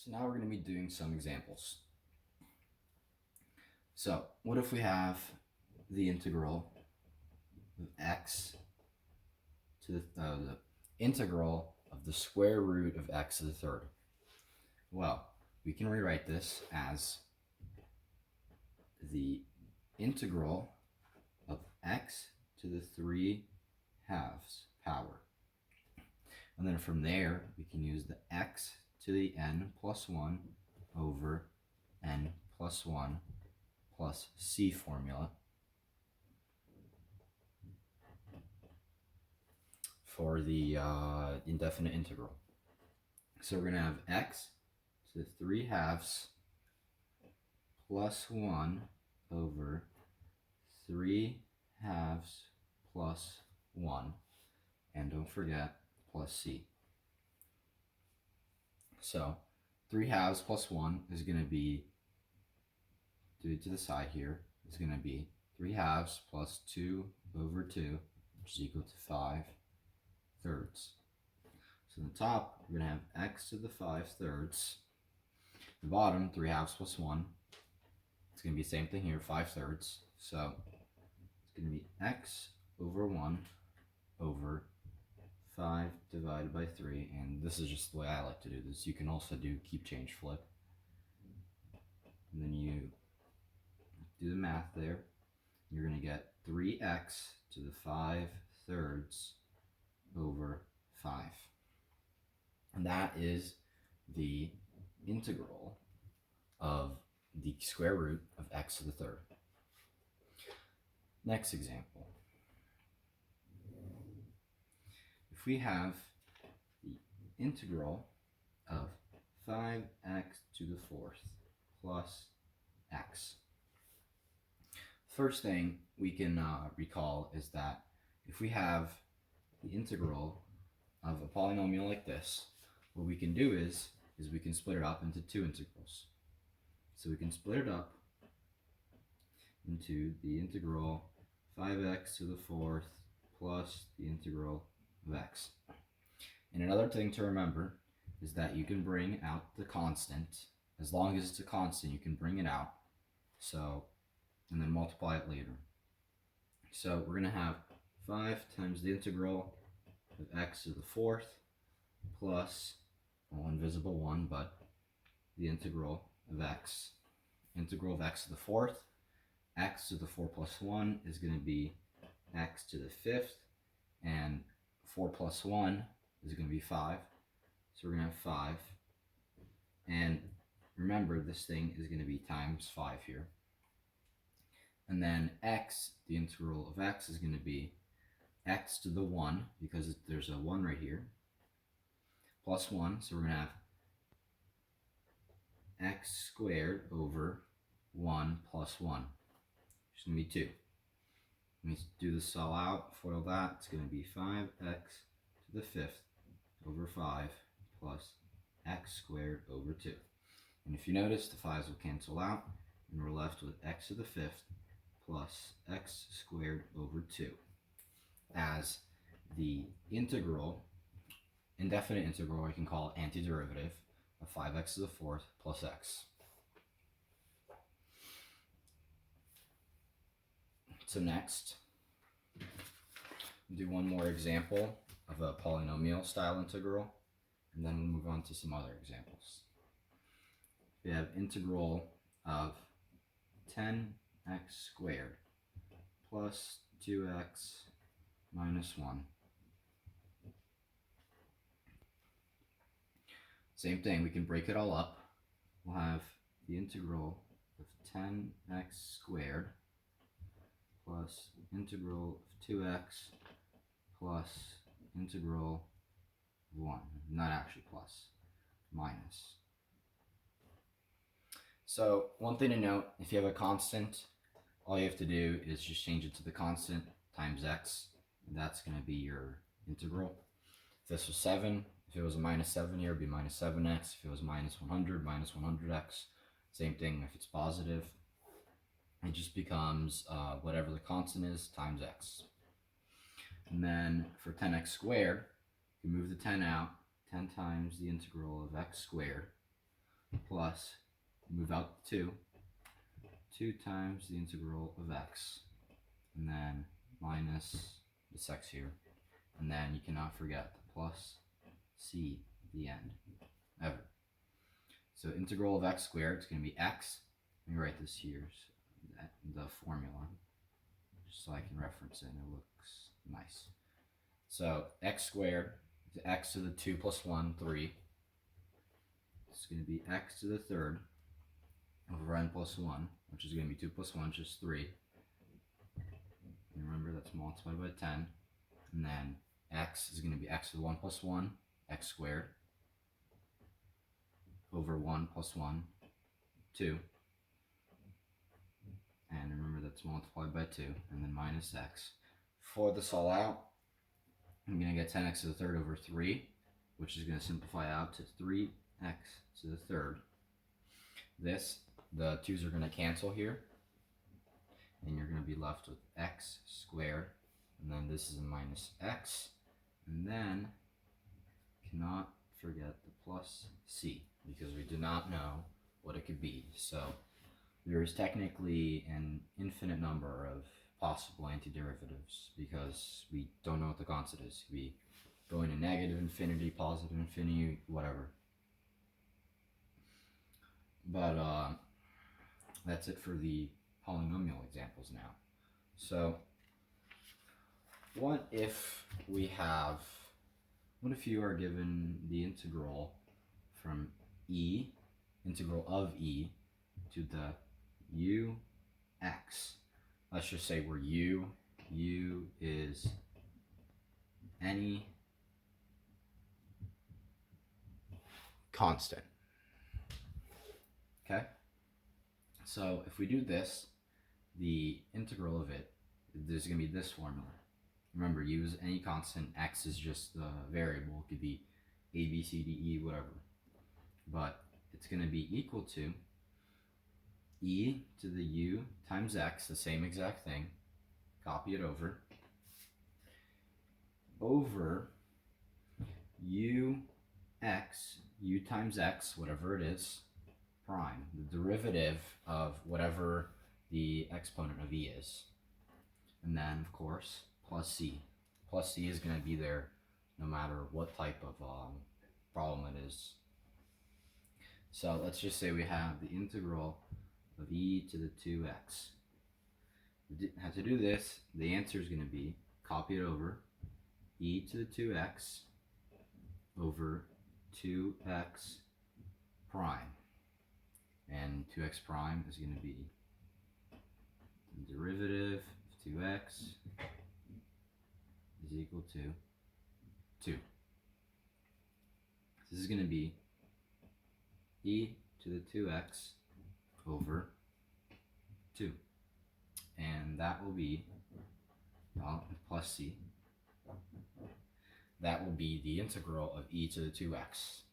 So now we're going to be doing some examples. So what if we have the integral of x to the integral of the square root of x to the third? Well, we can rewrite this as the integral of x to the 3 halves power. And then from there, we can use the x to the n plus 1 over n plus 1 plus c formula for the indefinite integral. So we're going to have x to the 3 halves plus 1 over 3 halves plus 1, and don't forget plus c. So 3 halves plus 1 is going to be, do it to the side here, is going to be 3 halves plus 2 over 2, which is equal to 5 thirds. So on the top, we're going to have x to the 5 thirds. The bottom, 3 halves plus 1. It's going to be the same thing here, 5 thirds. So it's going to be x over 1 over 5 divided by 3. And this is just the way I like to do this. You can also do keep, change, flip. And then you do the math there. You're going to get 3x to the 5 thirds over 5. And that is the integral of the square root of x to the third. Next example. If we have the integral of 5x to the fourth plus x. First thing we can recall is that if we have the integral of a polynomial like this, what we can do is we can split it up into two integrals. So we can split it up into the integral 5x to the fourth plus the integral of x. And another thing to remember is that you can bring out the constant. As long as it's a constant, you can bring it out. So, and then multiply it later. So we're going to have 5 times the integral of x to the fourth plus, well, invisible 1, but the integral of x. Integral of x to the fourth. X to the 4 plus 1 is going to be x to the fifth, and 4 plus 1 is going to be 5. So we're going to have 5. And remember, this thing is going to be times 5 here. And then x, the integral of x, is going to be x to the 1, because there's a 1 right here, plus 1. So we're going to have x squared over 1 plus 1, which is going to be 2. Let me do this all out, FOIL that. It's going to be 5x to the fifth over 5 plus x squared over 2. And if you notice, the 5's will cancel out, and we're left with x to the fifth plus x squared over 2 as the integral, indefinite integral, or you can call it antiderivative, of 5x to the fourth plus x. So next, do one more example of a polynomial style integral, and then we'll move on to some other examples. We have integral of 10x squared plus 2x minus 1. Same thing, we can break it all up. We'll have the integral of 10x squared plus integral of 2x plus integral of 1. Not actually plus, minus. So one thing to note, if you have a constant, all you have to do is just change it to the constant times x, and that's going to be your integral. If this was 7, if it was a minus 7 here, it would be minus 7x. If it was minus 100, minus 100x. Same thing if it's positive. It just becomes whatever the constant is times x. And then for 10x squared, you move the 10 out. 10 times the integral of x squared plus, move out the 2 times the integral of x, and then minus this x here, and then you cannot forget the plus c at the end, ever. So integral of x squared is going to be x. Let me write this here, the formula, just so I can reference it and it looks nice. So x squared is x to the 2 plus 1, 3. It's going to be x to the third over n plus 1, which is going to be 2 plus 1, which is 3. And remember, that's multiplied by 10. And then x is going to be x to the 1 plus 1, x squared, over 1 plus 1, 2. And remember, that's multiplied by 2, and then minus x. For this all out, I'm going to get 10x to the third over 3, which is going to simplify out to 3x to the third. The 2's are going to cancel here, and you're going to be left with x squared, and then this is a minus x, and then cannot forget the plus c, because we do not know what it could be. So there is technically an infinite number of possible antiderivatives because we don't know what the constant is. It could be going to negative infinity, positive infinity, whatever. But that's it for the polynomial examples now. So what if you are given the integral from integral of e to the ux. Let's just say where u is any constant. Okay? So if we do this, the integral of it, there's going to be this formula. Remember, u is any constant, x is just the variable. It could be a, b, c, d, e, whatever. But it's going to be equal to e to the u times x, the same exact thing, copy it over u times x, whatever it is, prime, the derivative of whatever the exponent of e is. And then, of course, plus c. Plus c is going to be there no matter what type of problem it is. So let's just say we have the integral of e to the 2x. We have to do this. The answer is going to be, copy it over, e to the 2x over 2x prime. And 2x prime is going to be the derivative of 2x is equal to 2. This is going to be e to the 2x over 2. And that will be, plus c, that will be the integral of e to the 2x.